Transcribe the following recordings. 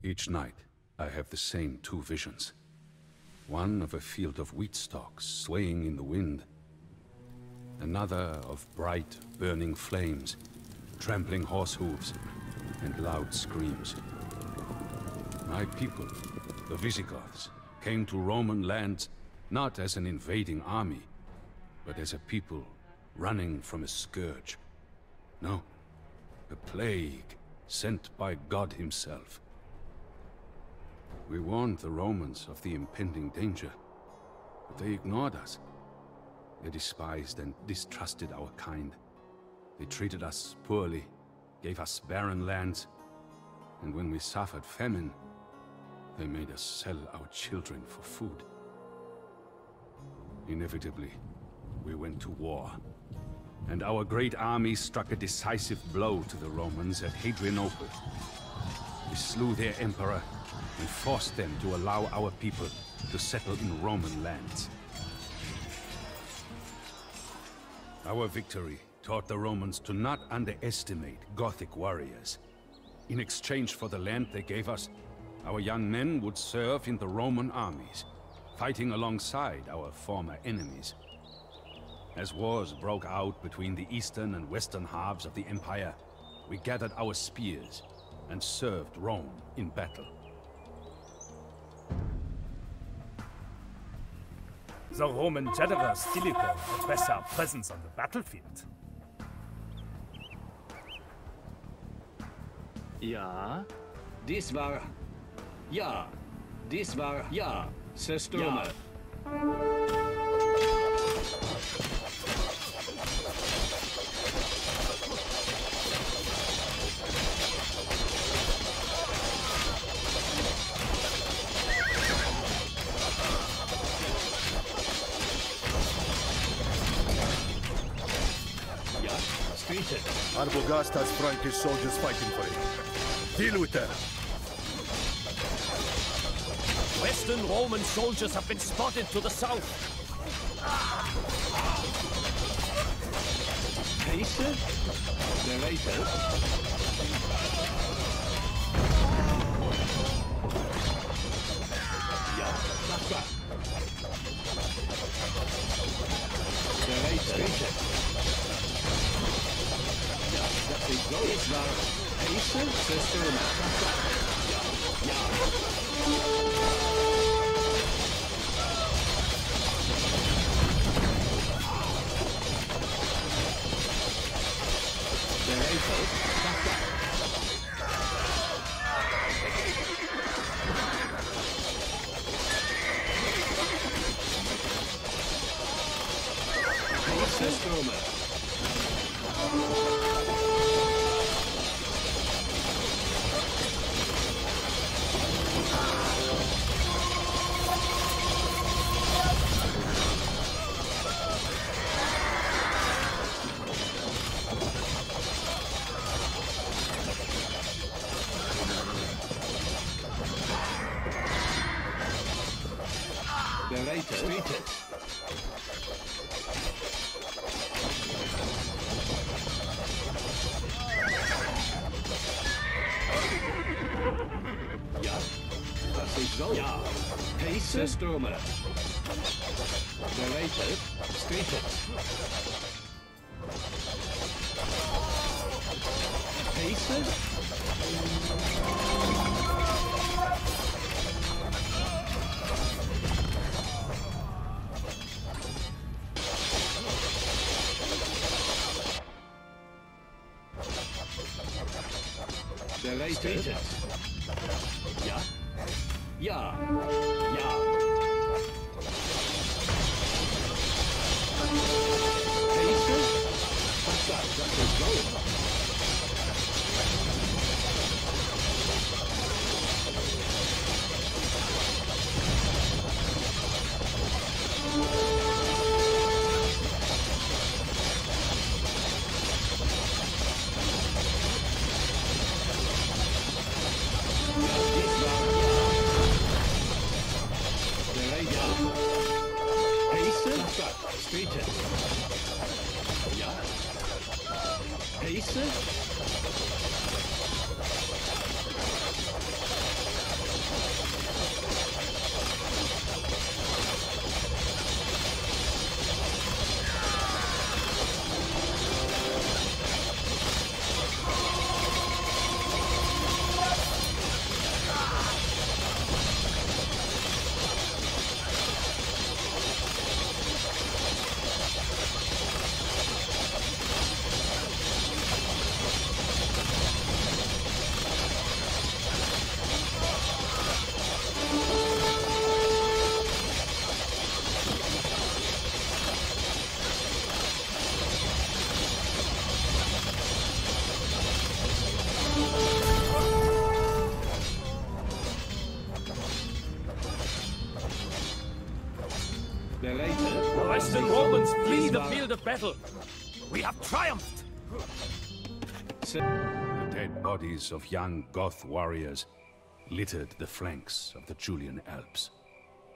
Each night, I have the same two visions. One of a field of wheat stalks swaying in the wind. Another of bright, burning flames, trampling horse hooves, and loud screams. My people, the Vizigóts, came to Roman lands not as an invading army, but as a people running from a scourge. No, a plague sent by God himself. We warned the Romans of the impending danger, but they ignored us. They despised and distrusted our kind. They treated us poorly, gave us barren lands, and when we suffered famine, they made us sell our children for food. Inevitably, we went to war, and our great army struck a decisive blow to the Romans at Hadrianople. We slew their emperor and forced them to allow our people to settle in Roman lands. Our victory taught the Romans to not underestimate Gothic warriors. In exchange for the land they gave us, our young men would serve in the Roman armies, fighting alongside our former enemies. As wars broke out between the eastern and western halves of the empire, we gathered our spears and served Rome in battle. The Roman general Stilicho had better presence on the battlefield. Ja, dies war... Ja, dies war... Ja, Sestome. Arbogast has Frankish soldiers fighting for him. Deal with them. Western Roman soldiers have been spotted to the south. Pace? Narrator? Ja, das war. Narrator? Das ist so. Es war Pace? System. Ja, ja. Stürme. Narrated, stated. Paces? Narrated. Stated. Ja. Ja. Ja. Bereite. The Western Romans flee the field of battle. We have triumphed. The dead bodies of young Goth warriors littered the flanks of the Julian Alps.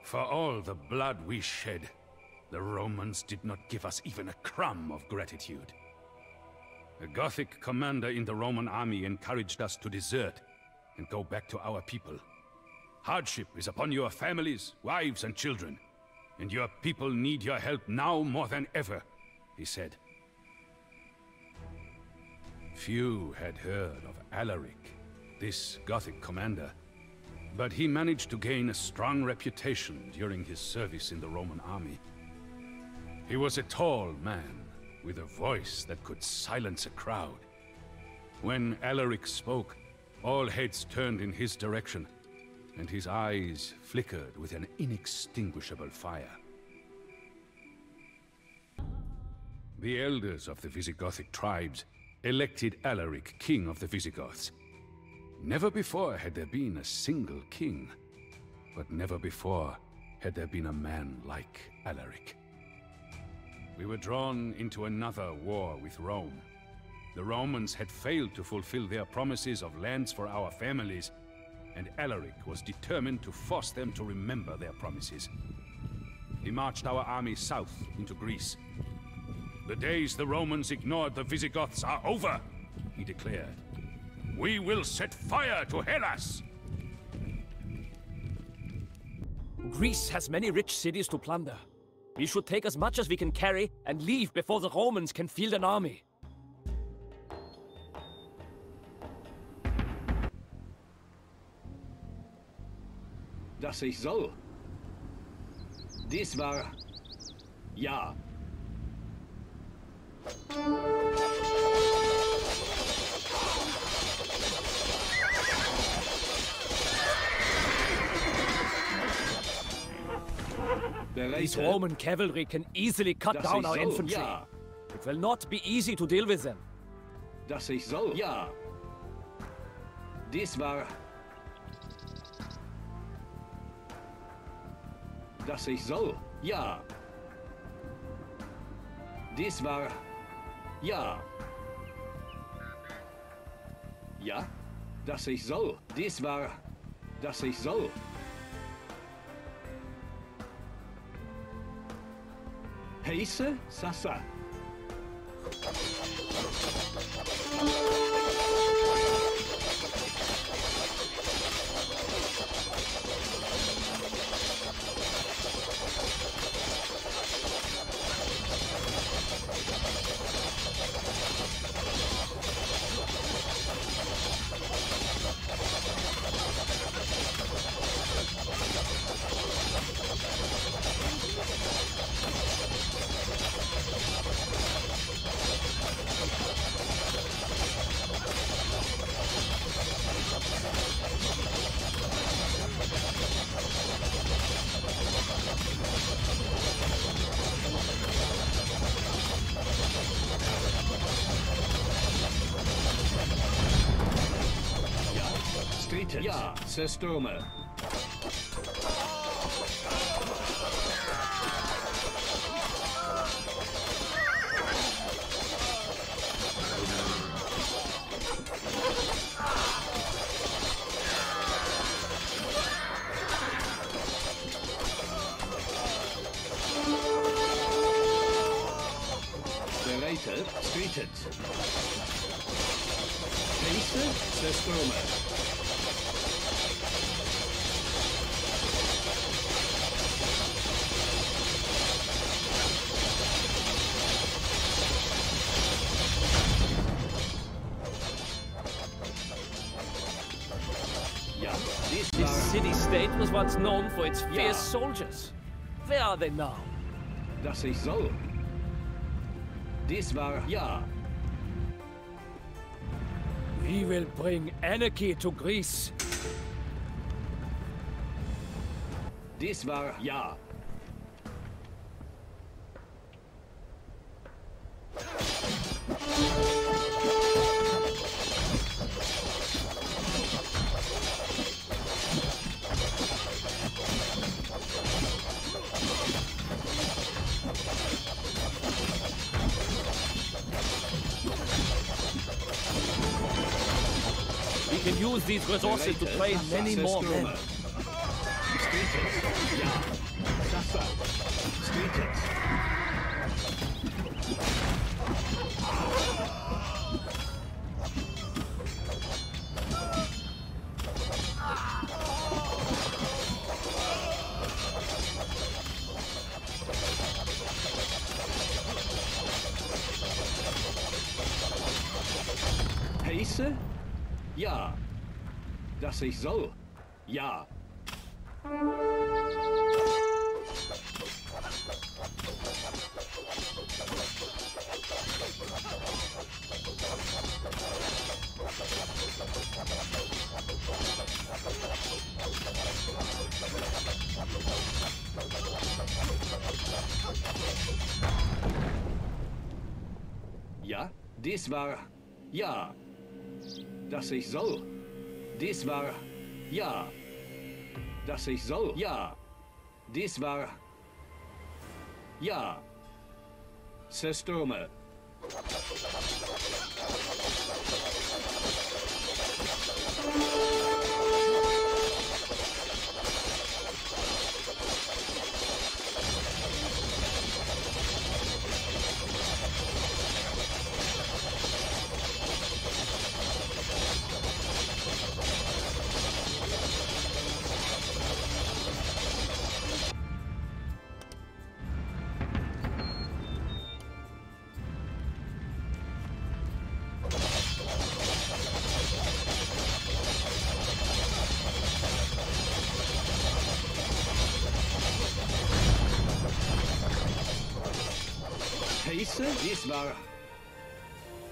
For all the blood we shed, the Romans did not give us even a crumb of gratitude. A Gothic commander in the Roman army encouraged us to desert and go back to our people. Hardship is upon your families, wives and children, and your people need your help now more than ever, he said. Few had heard of Alaric, this Gothic commander, but he managed to gain a strong reputation during his service in the Roman army. He was a tall man, with a voice that could silence a crowd. When Alaric spoke, all heads turned in his direction, and his eyes flickered with an inextinguishable fire. The elders of the Visigothic tribes elected Alaric king of the Visigoths. Never before had there been a single king, but never before had there been a man like Alaric. We were drawn into another war with Rome. The Romans had failed to fulfill their promises of lands for our families, and Alaric was determined to force them to remember their promises. He marched our army south into Greece. The days the Romans ignored the Visigoths are over, he declared. We will set fire to Hellas! Greece has many rich cities to plunder. We should take as much as we can carry and leave before the Romans can field an army. Dass ich soll. Dies war... Ja. These Roman cavalry can easily cut down our infantry. Ja. It will not be easy to deal with them. Dass ich soll. Ja. Dies war... Dass ich soll. Ja. Dies war... Ja. Ja. Dass ich soll. Dies war... Dass ich soll. Heise Sasa. Ja, zerstürme. Bereite, streetet. Heise, zerstürme. This city-state was once known for its fierce soldiers. Where are they now? Dass ich soll. Dies war... Ja. We will bring anarchy to Greece. Dies war... Ja. will use these resources to train many more men. Heiße? Ja. Dass ich soll? Ja. Ja, dies war ja. Dass ich soll. Dies war ja. Dass ich soll. Ja. Dies war ja. Sestrome. Dies war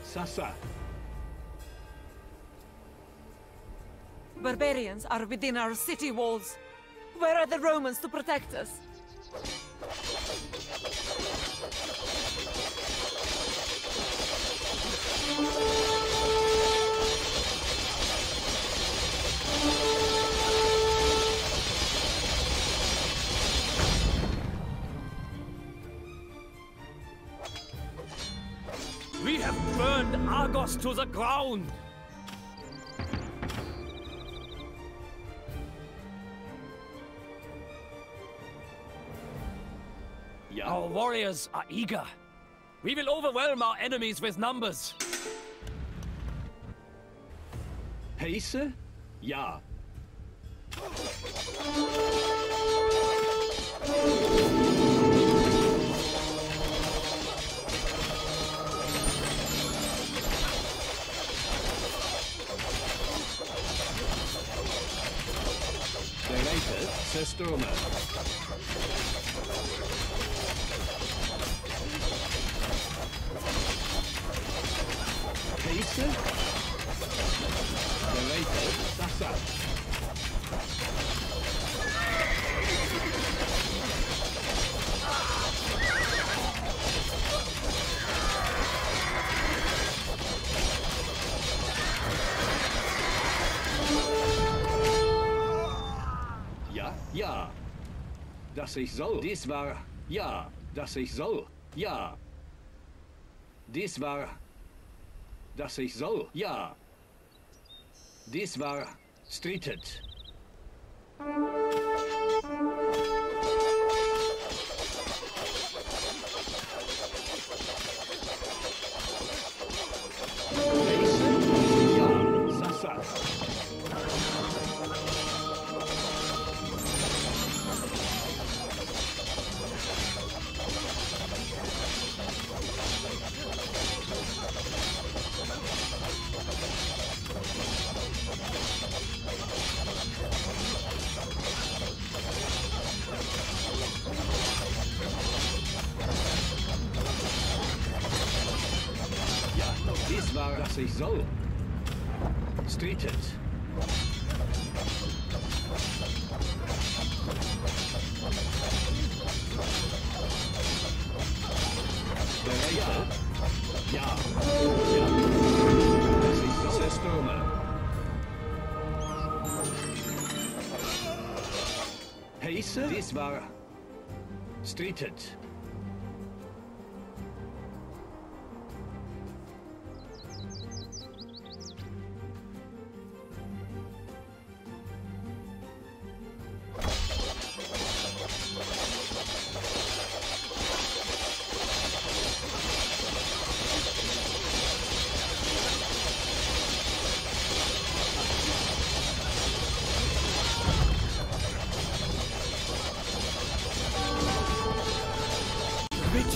Sasa. Barbarians are within our city walls. Where are the Romans to protect us? We have burned Argos to the ground! Ja. Our warriors are eager. We will overwhelm our enemies with numbers. Heiße? Ja. Bereitet Sestrome. Heiße? Bereitet Sasa. Ja, dass ich soll. Dies war ja, dass ich soll. Ja. Dies war, dass ich soll. Ja. Dies war strittet. Ja, Sasa. Dies war, dass ich soll. Strittet. Bereitet? Ja. Ja. Dass ich soll. Sestrome. Heiße? Dies war. Strittet.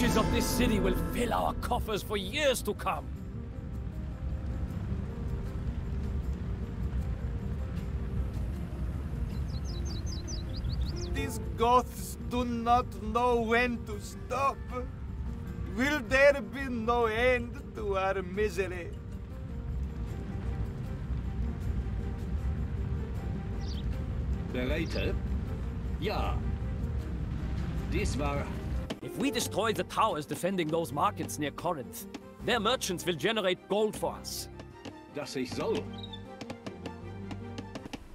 riches of this city will fill our coffers for years to come. These Goths do not know when to stop. Will there be no end to our misery? Bereite? Ja. Dies war... If we destroy the towers defending those markets near Corinth, their merchants will generate gold for us. Dass ich soll.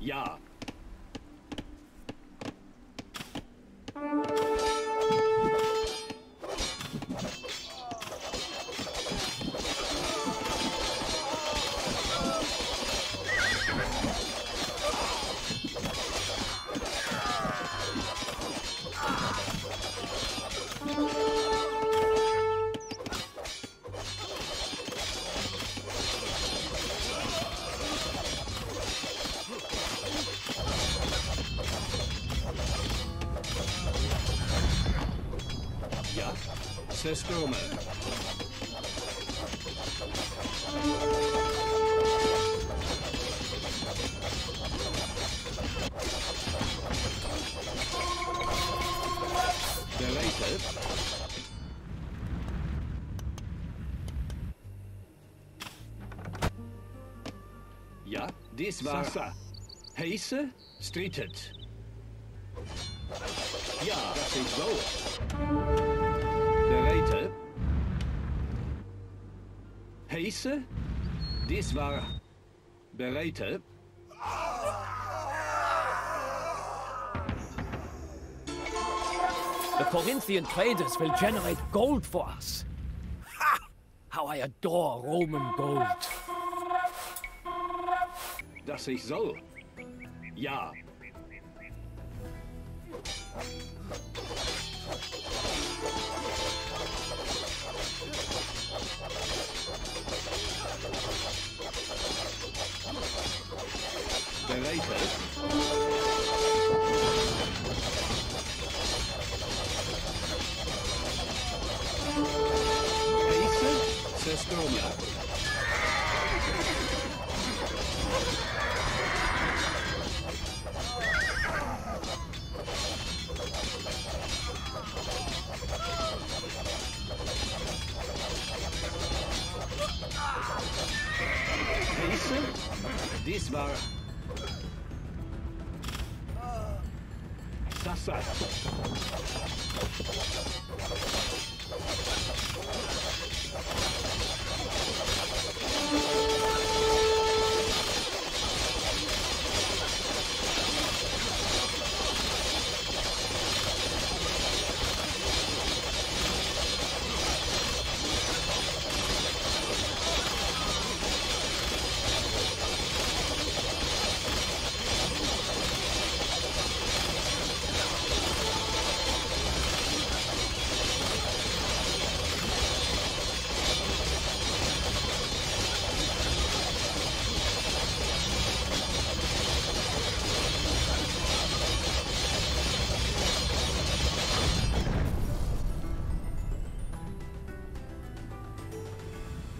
Ja. Zerstürme. Bereitet. Ja, dies war... Sasa. Heiße, streetet. Ja, das ist so. Bereite. Heiße. Dies war... Bereite. The Corinthian traders will generate gold for us. Ha! How I adore Roman gold. Dass ich soll. Ja. Bereitet. Heiße Zerstörung. Heiße, dies war... Sasa.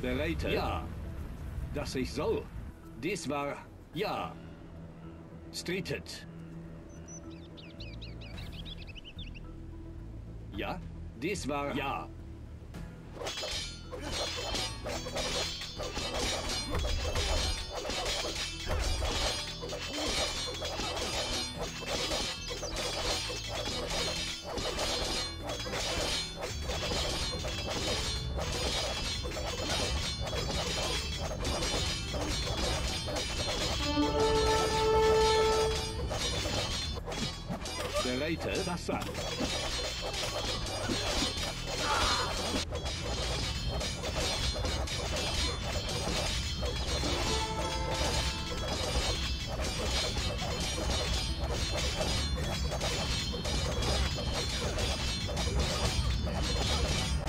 Bereite? Ja. Dass ich soll. Dies war... Ja. Streetet. Ja. Dies war... Ja. Bereite? Sasa.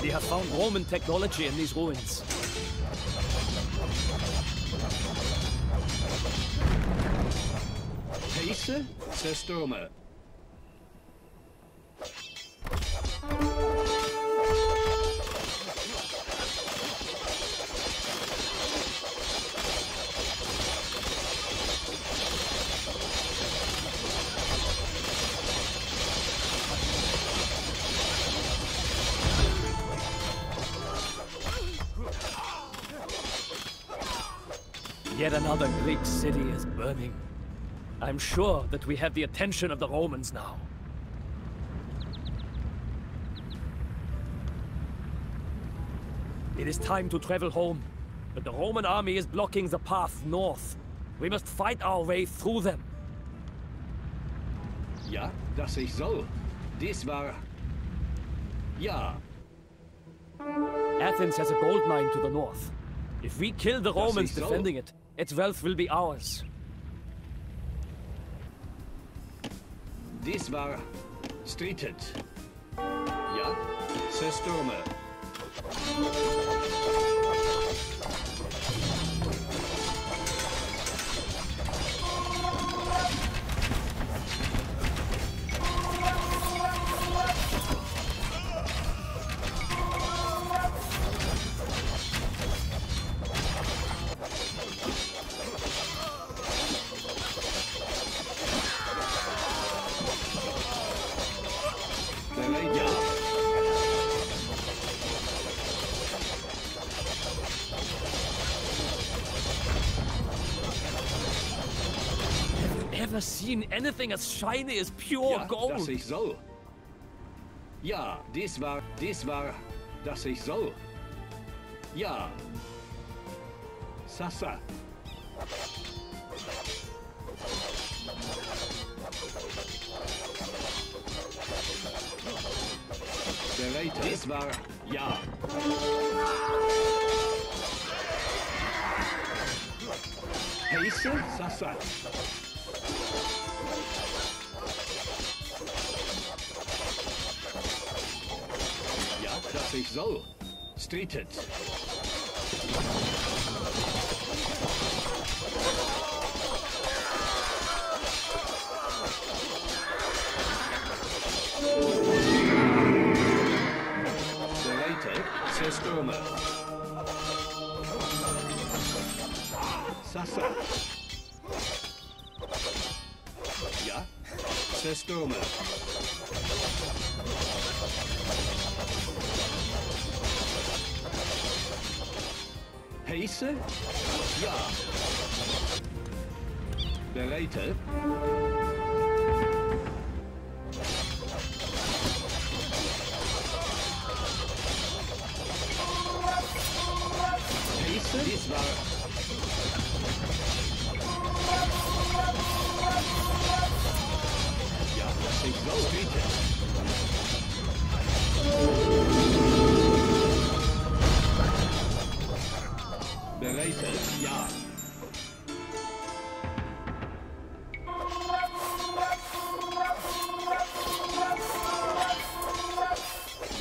We have found Roman technology in these ruins. Heiße Zerstürme. Yet another Greek city is burning. I'm sure that we have the attention of the Romans now. It is time to travel home, but the Roman army is blocking the path north. We must fight our way through them. Ja, dass ich soll. Dies war... Ja. Athens has a gold mine to the north. If we kill the Romans ich soll. defending it, its wealth will be ours. Dies war... Stritet. Ja, se stürme. Never seen anything as shiny as pure Ja, gold. dass ich soll. Ja, dies war, dass ich soll. Ja. Sasa. Bereit, dies war, ja. Heiße, Sasa. Dass ich soll. Stritet. Bereite, se stürme. Sasa. Ja, se stürme. Heiße? Ja. Bereite? Heiße? Dies war... Ja, das ich so biete. Bereite, ja.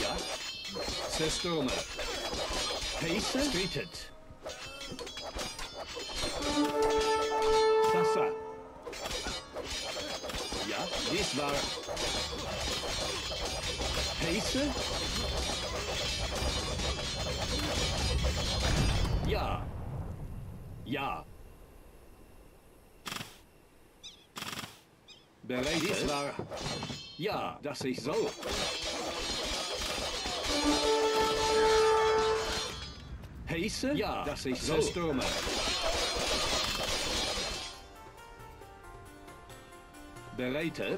Ja. Se stürme. Heiße? Stritet. Sasa. Ja, dies war... Heiße? Ja. Ja. Bereit, dies war... Ja, dass ich soll. Heiße? Ja, dass ich soll. Stürme. Bereite?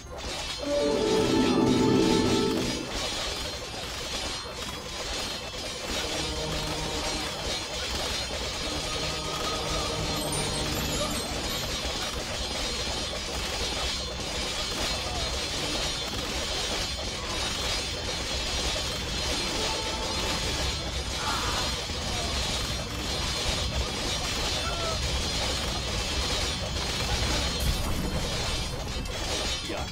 Ja.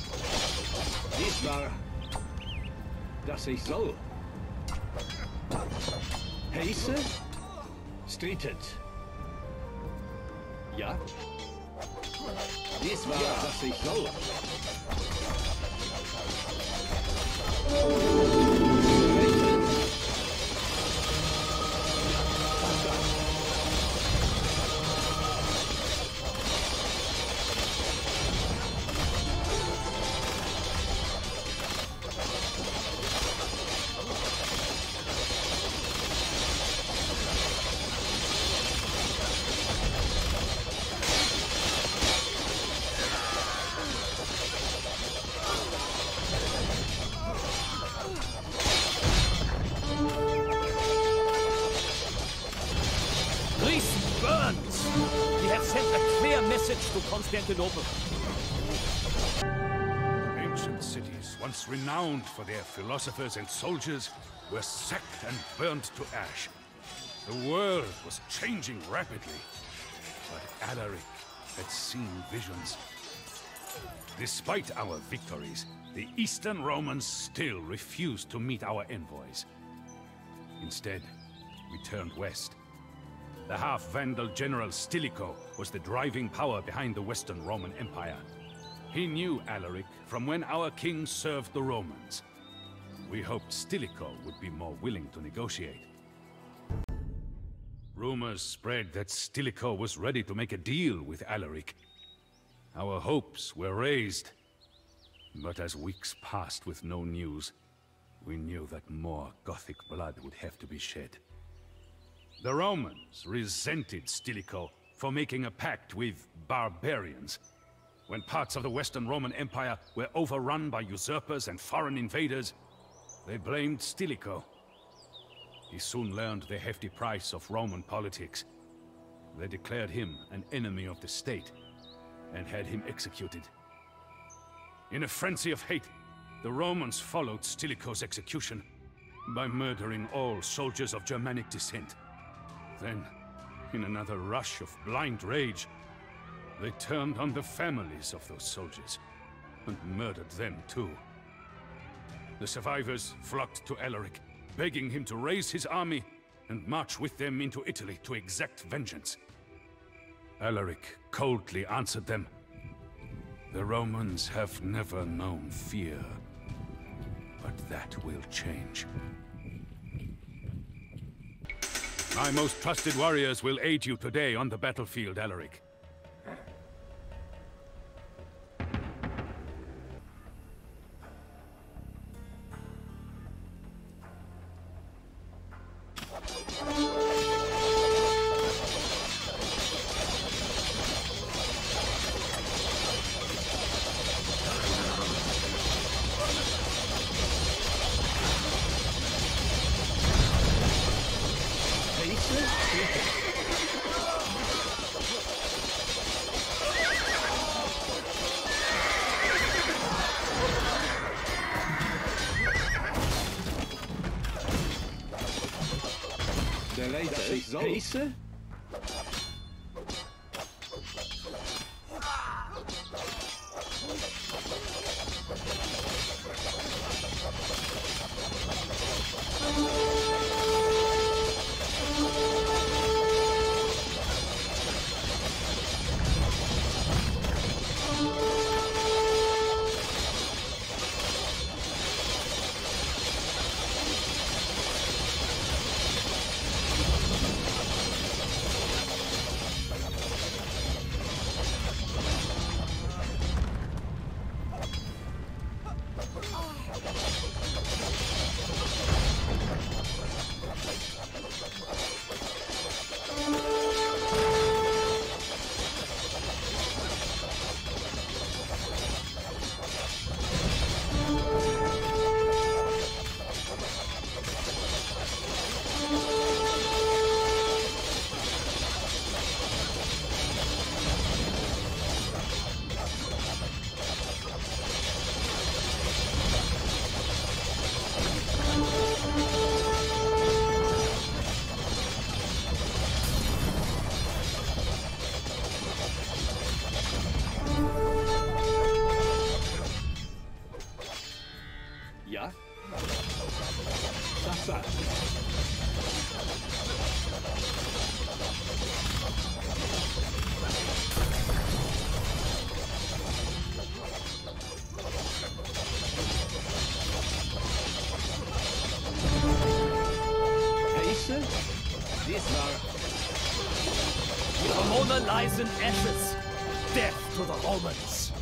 Dass ich soll. Heiße? Stritet. Ja. Dies war, ja. Dass ich soll. Constantinople. Ancient cities, once renowned for their philosophers and soldiers, were sacked and burnt to ash. The world was changing rapidly, but Alaric had seen visions. Despite our victories, the Eastern Romans still refused to meet our envoys. Instead, we turned west. The half-Vandal general Stilicho was the driving power behind the Western Roman Empire. He knew Alaric from when our king served the Romans. We hoped Stilicho would be more willing to negotiate. Rumors spread that Stilicho was ready to make a deal with Alaric. Our hopes were raised. But as weeks passed with no news, we knew that more Gothic blood would have to be shed. The Romans resented Stilicho for making a pact with barbarians. When parts of the Western Roman Empire were overrun by usurpers and foreign invaders, they blamed Stilicho. He soon learned the hefty price of Roman politics. They declared him an enemy of the state and had him executed. In a frenzy of hate, the Romans followed Stilicho's execution by murdering all soldiers of Germanic descent. Then, in another rush of blind rage, they turned on the families of those soldiers and murdered them too. The survivors flocked to Alaric, begging him to raise his army and march with them into Italy to exact vengeance. Alaric coldly answered them, "The Romans have never known fear, but that will change. My most trusted warriors will aid you today on the battlefield, Alaric." Dass ich soll. Pace? Ja? Das sagt. Pace? This war... Ramona lies in ashes. Death to the Romans.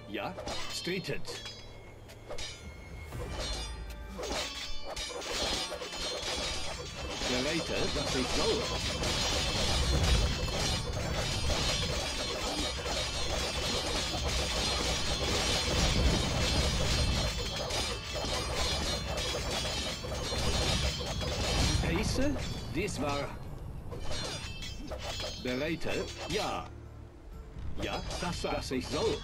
Ja? Streetet. Der Leiter. Bereite, dass ich soll. Heiße, dies war... Bereite, ja. Ja, das, dass ich soll.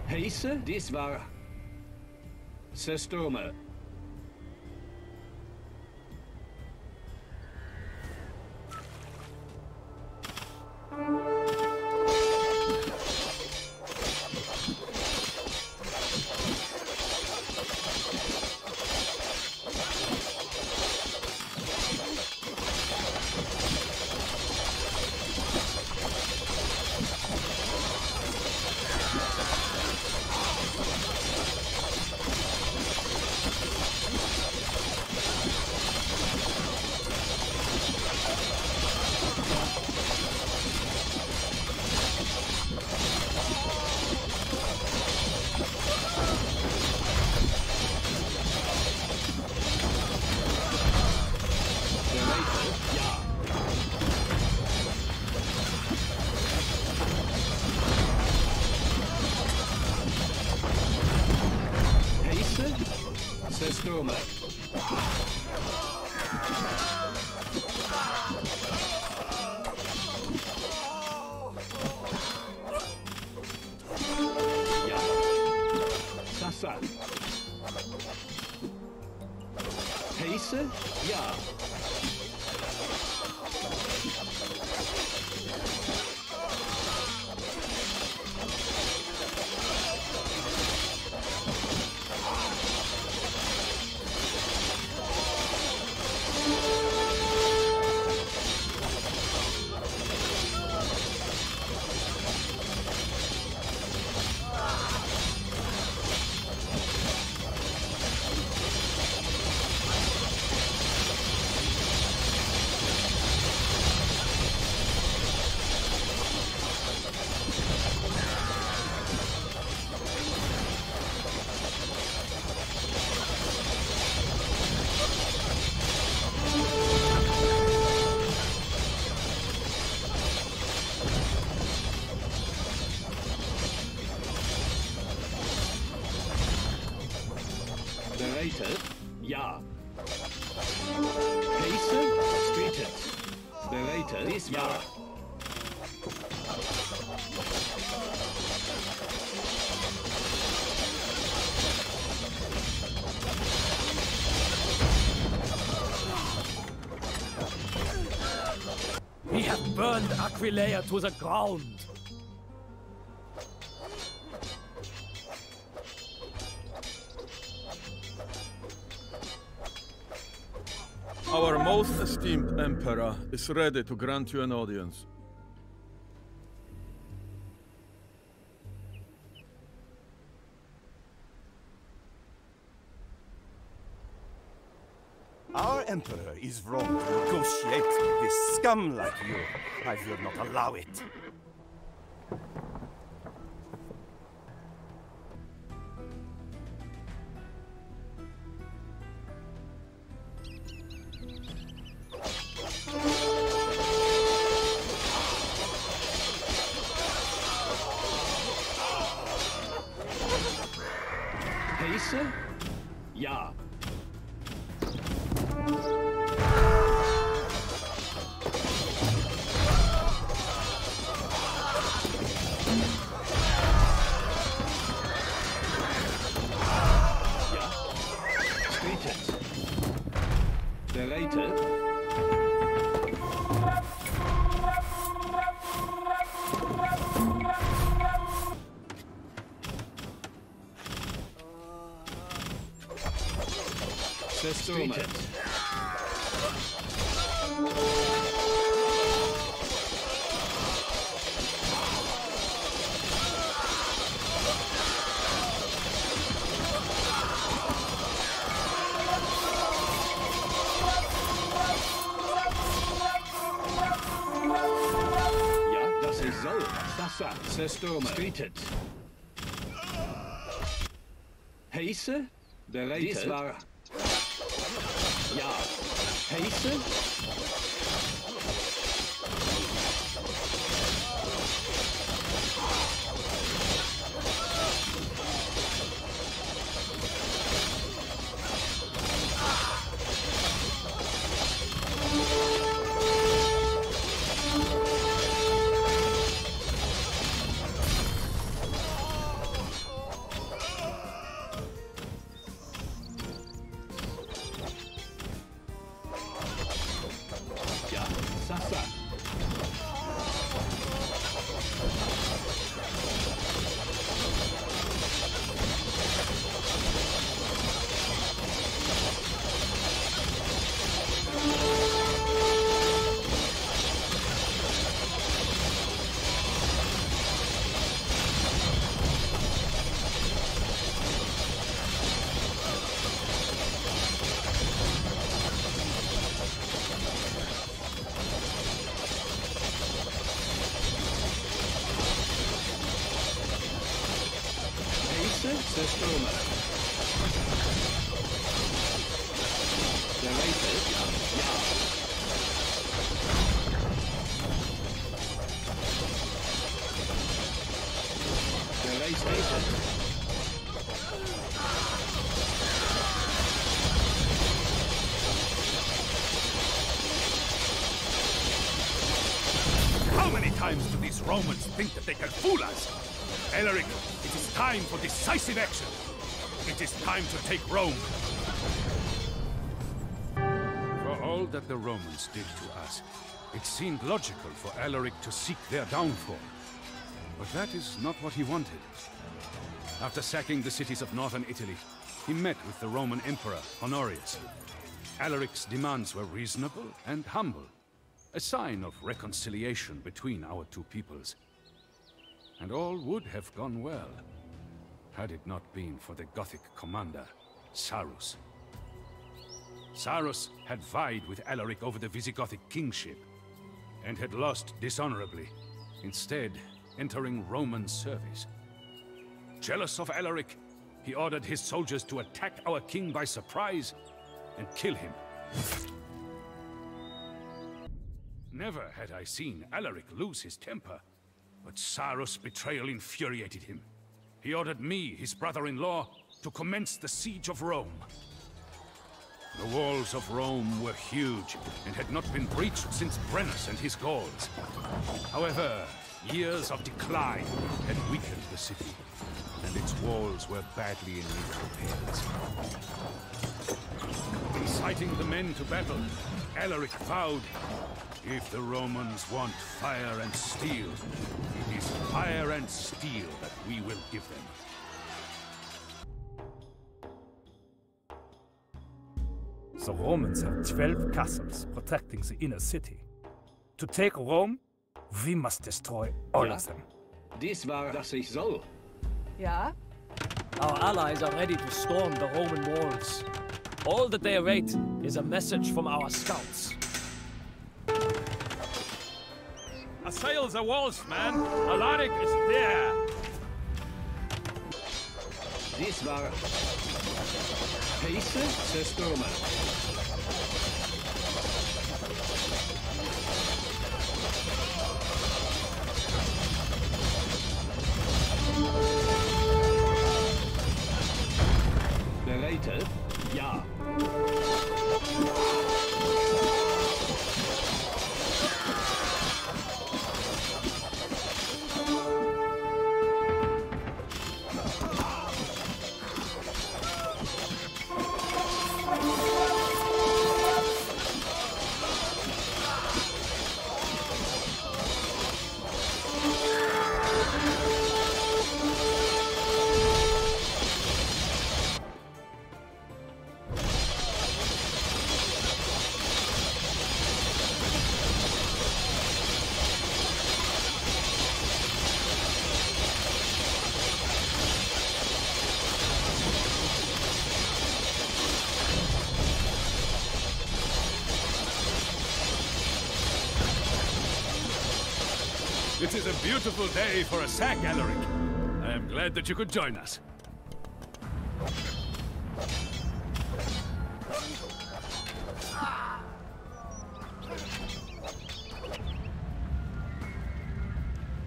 Heiße, dies war... Sestome. Heiße? Ja. Ja. Heiße? Spustit. Bereite? Dies war. We have burned Aquileia to the ground. Our most esteemed emperor is ready to grant you an audience. Our emperor is wrong to negotiate with scum like you. I will not allow it. Heiße? Ja. Spustit. ich soll. Sasa, zerstürmen. Spittet. Heiße? Bereitet. Dies war... Ja. Heiße? How many times do these Romans think that they can fool us? Alaric, it is time for decisive action. It is time to take Rome. For all that the Romans did to us, it seemed logical for Alaric to seek their downfall. But that is not what he wanted. After sacking the cities of northern Italy, he met with the Roman Emperor Honorius. Alaric's demands were reasonable and humble, a sign of reconciliation between our two peoples. And all would have gone well, had it not been for the Gothic commander, Sarus. Sarus had vied with Alaric over the Visigothic kingship, and had lost dishonorably, instead entering Roman service. Jealous of Alaric, he ordered his soldiers to attack our king by surprise and kill him. Never had I seen Alaric lose his temper, but Sarus' betrayal infuriated him. He ordered me, his brother-in-law, to commence the siege of Rome. The walls of Rome were huge and had not been breached since Brennus and his Gauls. However, years of decline had weakened the city, and its walls were badly in need of repairs. Inciting the men to battle, Alaric vowed, if the Romans want fire and steel, it is fire and steel that we will give them. The Romans have 12 castles protecting the inner city. To take Rome, we must destroy all of them. Dies war, dass ich soll. Ja? Our allies are ready to storm the Roman walls. All that they await is a message from our scouts. Assail the walls, man! Alaric is there! Dies war... Heiße zerstürmen. Bereitet? Ja. It is a beautiful day for a sack, Alaric. I am glad that you could join us.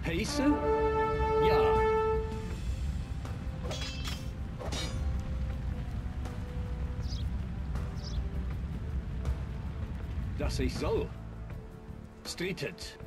Heiße? Ja. Dass ich soll. Stritet.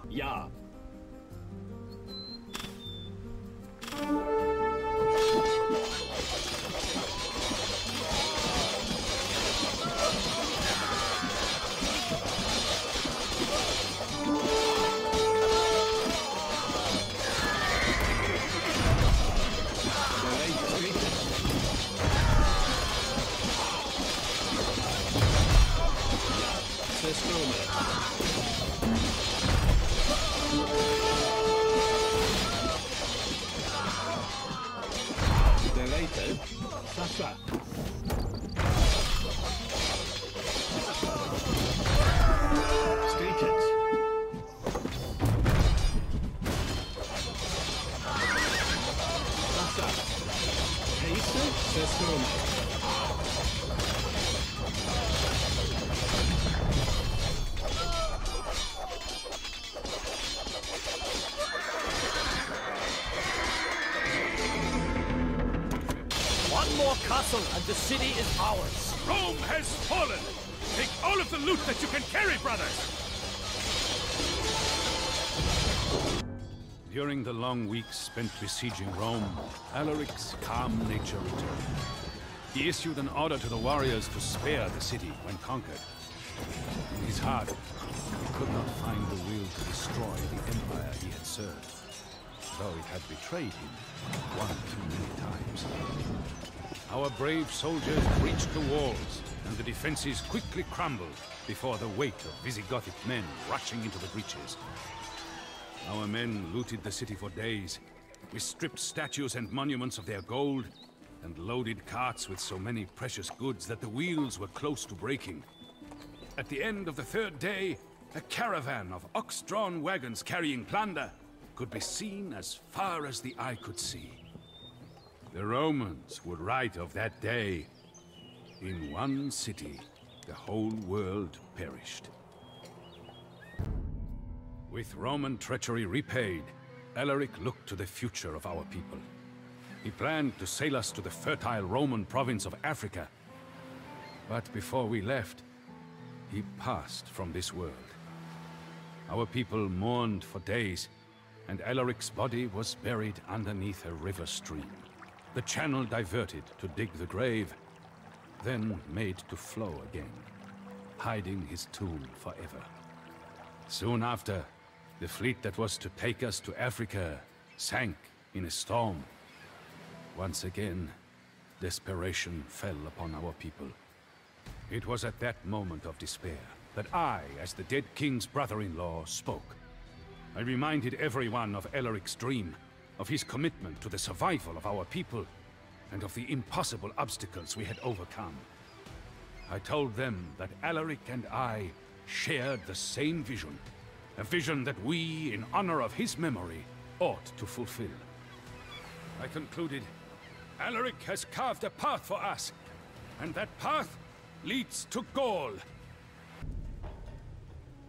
Ja. And the city is ours. Rome has fallen! Take all of the loot that you can carry, brothers! During the long weeks spent besieging Rome, Alaric's calm nature returned. He issued an order to the warriors to spare the city when conquered. In his heart, he could not find the will to destroy the empire he had served, though it had betrayed him one too many times. Our brave soldiers breached the walls, and the defenses quickly crumbled before the weight of Vizigótic men rushing into the breaches. Our men looted the city for days. We stripped statues and monuments of their gold, and loaded carts with so many precious goods that the wheels were close to breaking. At the end of the third day, a caravan of ox-drawn wagons carrying plunder could be seen as far as the eye could see. The Romans would write of that day, "In one city, the whole world perished." With Roman treachery repaid, Alaric looked to the future of our people. He planned to sail us to the fertile Roman province of Africa. But before we left, he passed from this world. Our people mourned for days, and Alaric's body was buried underneath a river stream. The channel diverted to dig the grave, then made to flow again, hiding his tomb forever. Soon after, the fleet that was to take us to Africa sank in a storm. Once again, desperation fell upon our people. It was at that moment of despair that I, as the dead king's brother-in-law, spoke. I reminded everyone of Alaric's dream, of his commitment to the survival of our people, and of the impossible obstacles we had overcome. I told them that Alaric and I shared the same vision, a vision that we, in honor of his memory, ought to fulfill. I concluded, Alaric has carved a path for us, and that path leads to Gaul.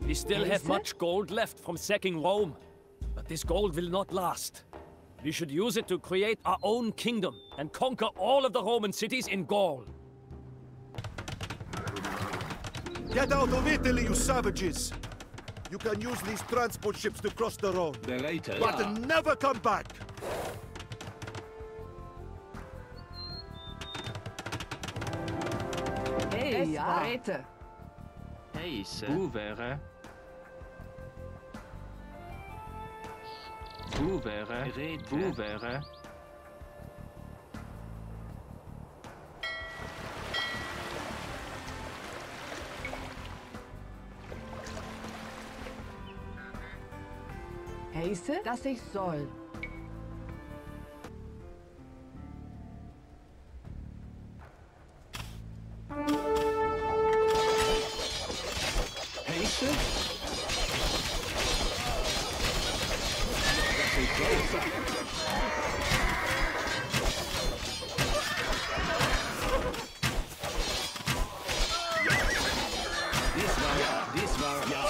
We still have much gold left from sacking Rome, but this gold will not last. We should use it to create our own kingdom and conquer all of the Roman cities in Gaul. Get out of Italy, you savages! You can use these transport ships to cross the Rhone, but never come back! Hey, ja. Heise. Hoevere. Hoevere. Hoevere. Heiße, dass ich soll. Heiße, dass ich soll. Dies war ja.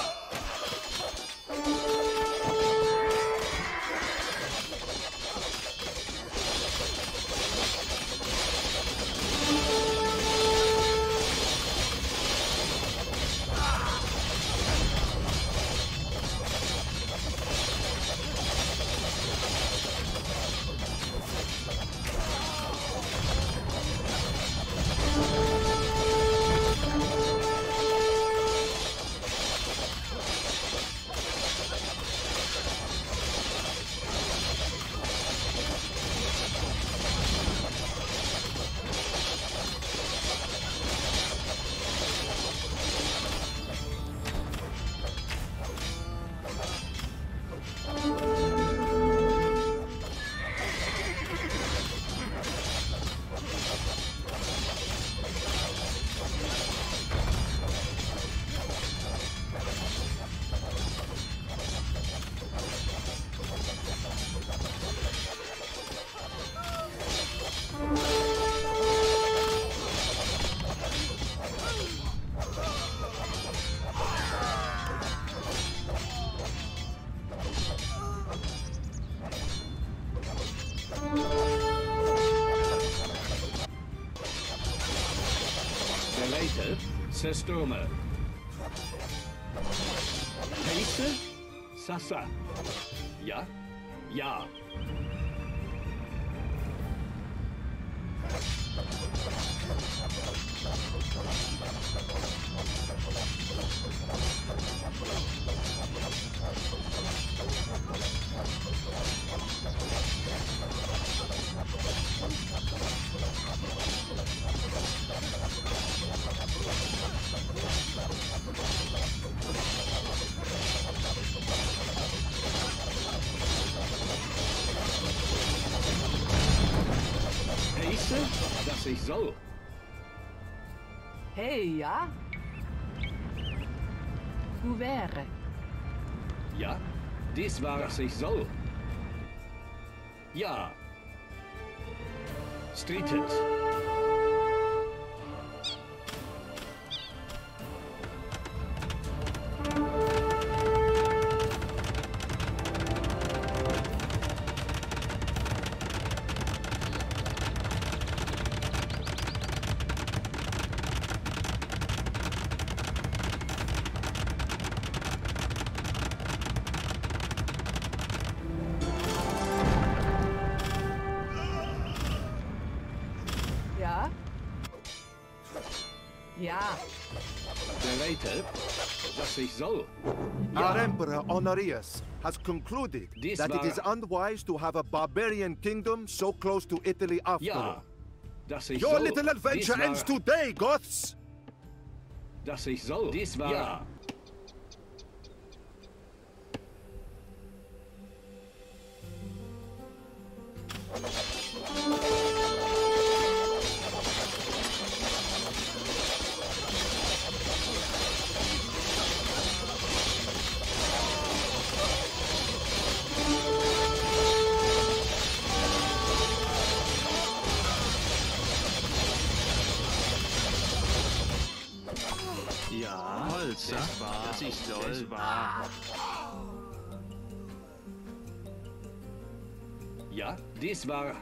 Sestome. Heiße, Sassa. Ja, ja. Dass ich soll. Hey, ja. Hoe wäre? Ja, dies war, dass ich soll. Ja. Strittet. Ja. Bereitet, dass ich soll. Our Emperor Honorius has concluded that it is unwise to have a barbarian kingdom so close to Italy after all. Your little adventure ends today, Goths! Dass ich soll. Dies war. Ja. Das ist soll. Ja, dies war...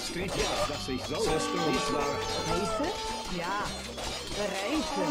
Strikt, ja, dass ich soll. Dies war... Heiße? Ja. Bereiten.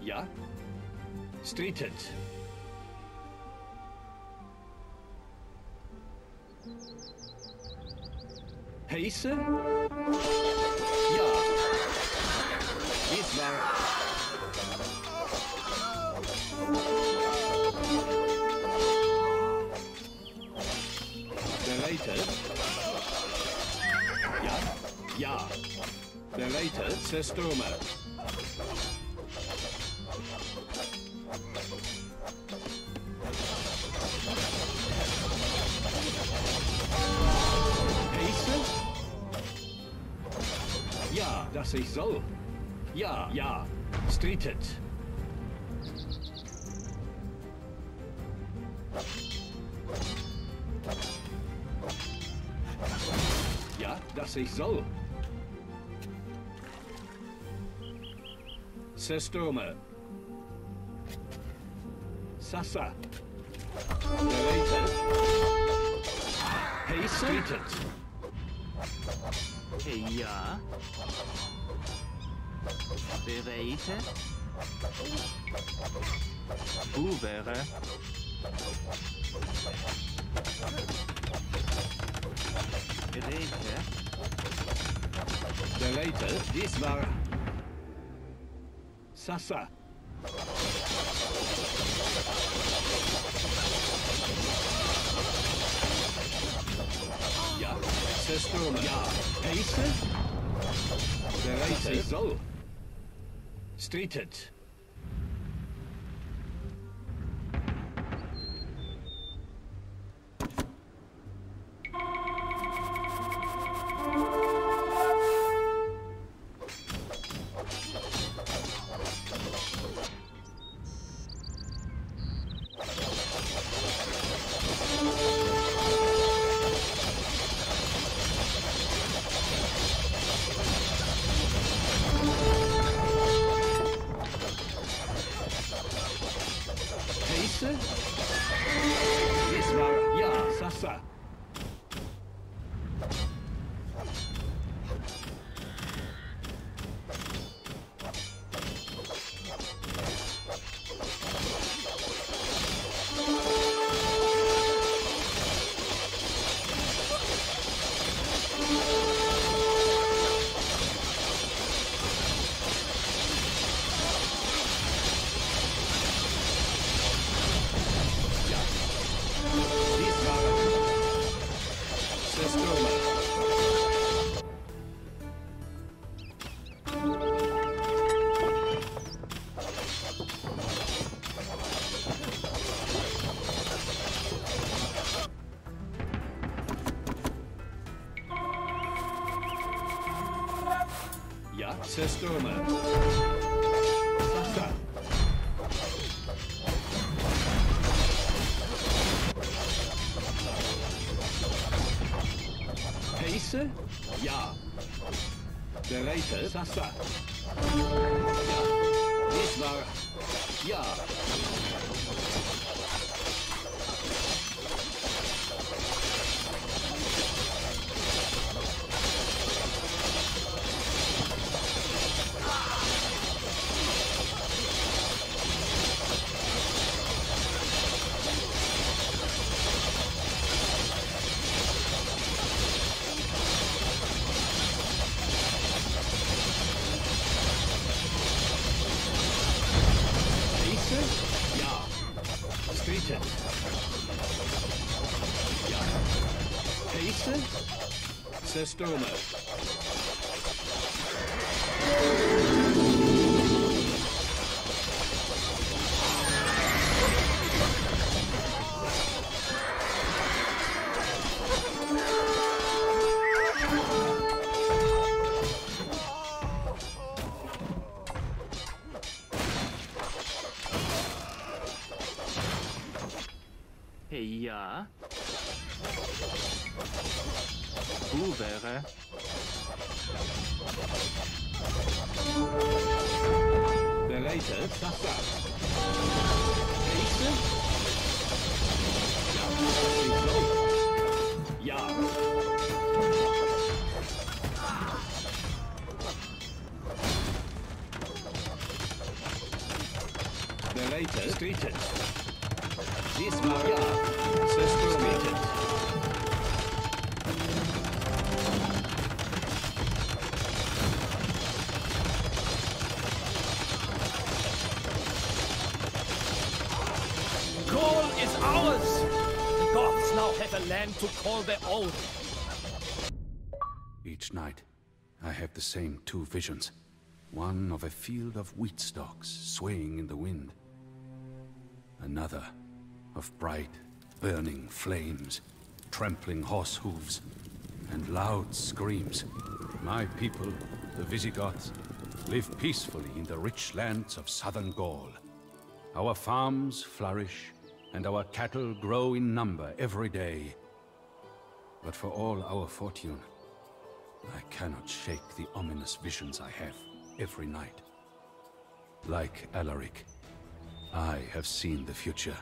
Ja? Stritet. Heiße? Ja. Dies war... Bereitet? Ja. Ja. Bereitet, Zerstürmer. Ja, dass ich soll. Ja, ja. Stritet. Ja, dass ich soll. Zerstürme. Sassa. Bereitet. Hey, stritet. Ja. Bereitet. Wäre. Rede. Bereitet. Dies war... Sassa. Ja. Zerstürme. Ja. Heiße? Bereitet. Soll. Stritet. Dies war... Ja, Sassa. Ja, Zerstürme. Sassa. Heiße? Ja. Bereitet? Sassa. Ja. Dies war... Ja. Ja. Heiße? Zerstürme. Ja. Hoe wäre? Bereite Sache. Nächste? Ja. Bereite Streeted. Diesmal ja. Streeted. Gaul is ours! The Goths now have a land to call their own. Each night, I have the same two visions. One of a field of wheat stalks swaying in the wind. Another of bright, burning flames, trampling horse hooves, and loud screams. My people, the Vizigóts, live peacefully in the rich lands of southern Gaul. Our farms flourish, and our cattle grow in number every day. But for all our fortune, I cannot shake the ominous visions I have every night. Like Alaric, I have seen the future.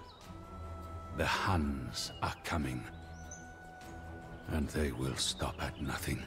The Huns are coming, and they will stop at nothing.